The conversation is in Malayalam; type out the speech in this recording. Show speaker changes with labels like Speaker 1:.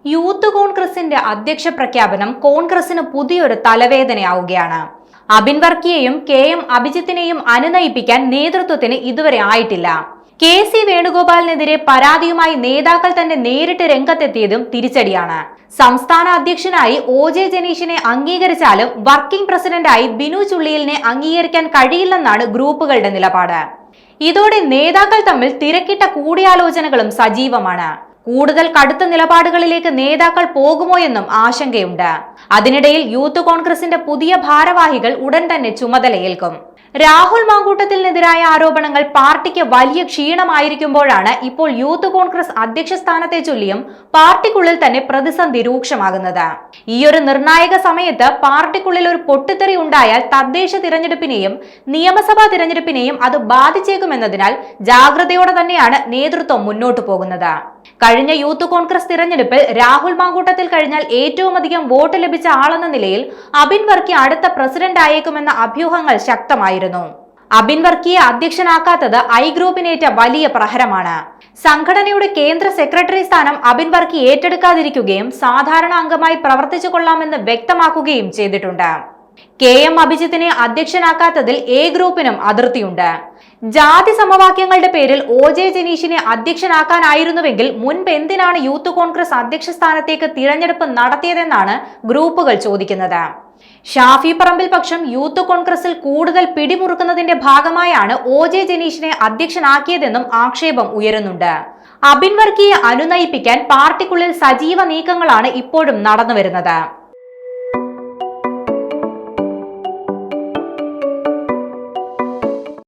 Speaker 1: യൂത്ത് കോൺഗ്രസിന്റെ അധ്യക്ഷ പ്രഖ്യാപനം കോൺഗ്രസിന് പുതിയൊരു തലവേദനയാവുകയാണ്. അബിൻ വർക്കിയെയും KM അഭിജിത്തിനെയും അനുനയിപ്പിക്കാൻ നേതൃത്വത്തിന് ഇതുവരെ ആയിട്ടില്ല. KC വേണുഗോപാലിനെതിരെ പരാതിയുമായി നേതാക്കൾ തന്നെ നേരിട്ട് രംഗത്തെത്തിയതും തിരിച്ചടിയാണ്. സംസ്ഥാന അധ്യക്ഷനായി OJ ജനീഷിനെ അംഗീകരിച്ചാലും വർക്കിംഗ് പ്രസിഡന്റായി ബിനു ചുള്ളിയിലിനെ അംഗീകരിക്കാൻ കഴിയില്ലെന്നാണ് ഗ്രൂപ്പുകളുടെ നിലപാട്. ഇതോടെ നേതാക്കൾ തമ്മിൽ തിരക്കിട്ട കൂടിയാലോചനകളും സജീവമാണ്. കൂടുതൽ കടുത്ത നിലപാടുകളിലേക്ക് നേതാക്കൾ പോകുമോ എന്നും ആശങ്കയുണ്ട്. അതിനിടയിൽ യൂത്ത് കോൺഗ്രസിന്റെ പുതിയ ഭാരവാഹികൾ ഉടൻ തന്നെ ചുമതലയേൽക്കും. രാഹുൽ മാങ്കൂട്ടത്തിനെതിരായ ആരോപണങ്ങൾ പാർട്ടിക്ക് വലിയ ക്ഷീണമായിരിക്കുമ്പോഴാണ് ഇപ്പോൾ യൂത്ത് കോൺഗ്രസ് അധ്യക്ഷ സ്ഥാനത്തെ ചൊല്ലിയും പാർട്ടിക്കുള്ളിൽ തന്നെ പ്രതിസന്ധി രൂക്ഷമാകുന്നത്. ഈയൊരു നിർണായക സമയത്ത് പാർട്ടിക്കുള്ളിൽ ഒരു പൊട്ടിത്തെറി ഉണ്ടായാൽ തദ്ദേശ തിരഞ്ഞെടുപ്പിനെയും നിയമസഭാ തിരഞ്ഞെടുപ്പിനെയും അത് ബാധിച്ചേക്കുമെന്നതിനാൽ ജാഗ്രതയോടെ തന്നെയാണ് നേതൃത്വം മുന്നോട്ടു പോകുന്നത്. കഴിഞ്ഞ യൂത്ത് കോൺഗ്രസ് തിരഞ്ഞെടുപ്പിൽ രാഹുൽ മാങ്കൂട്ടത്തിൽ കഴിഞ്ഞാൽ ഏറ്റവും അധികം വോട്ട് ലഭിച്ച ആളെന്ന നിലയിൽ അബിൻ വർക്കി അടുത്ത പ്രസിഡന്റ് ആയേക്കുമെന്ന അഭ്യൂഹങ്ങൾ ശക്തമായിരുന്നു. അബിൻ വർക്കിയെ അധ്യക്ഷനാക്കാത്തത് ഐ ഗ്രൂപ്പിനേറ്റ വലിയ പ്രഹരമാണ്. സംഘടനയുടെ കേന്ദ്ര സെക്രട്ടറി സ്ഥാനം അബിൻ വർക്കി ഏറ്റെടുക്കാതിരിക്കുകയും സാധാരണ അംഗമായി പ്രവർത്തിച്ചു കൊള്ളാമെന്ന് വ്യക്തമാക്കുകയും ചെയ്തിട്ടുണ്ട്. KM അഭിജിത്തിനെ അധ്യക്ഷനാക്കാത്തതിൽ A ഗ്രൂപ്പിനും അതിർത്തിയുണ്ട്. ജാതി സമവാക്യങ്ങളുടെ പേരിൽ OJ ജനീഷിനെ അധ്യക്ഷനാക്കാനായിരുന്നുവെങ്കിൽ മുൻപ് എന്തിനാണ് യൂത്ത് കോൺഗ്രസ് അധ്യക്ഷ സ്ഥാനത്തേക്ക് തിരഞ്ഞെടുപ്പ് നടത്തിയതെന്നാണ് ഗ്രൂപ്പുകൾ ചോദിക്കുന്നത്. ഷാഫി പറമ്പിൽ പക്ഷം യൂത്ത് കോൺഗ്രസിൽ കൂടുതൽ പിടിമുറുക്കുന്നതിന്റെ ഭാഗമായാണ് OJ ജനീഷിനെ അധ്യക്ഷനാക്കിയതെന്നും ആക്ഷേപം ഉയരുന്നുണ്ട്. അബിൻ വർക്കിയെ അനുനയിപ്പിക്കാൻ പാർട്ടിക്കുള്ളിൽ സജീവ നീക്കങ്ങളാണ് ഇപ്പോഴും നടന്നുവരുന്നത്.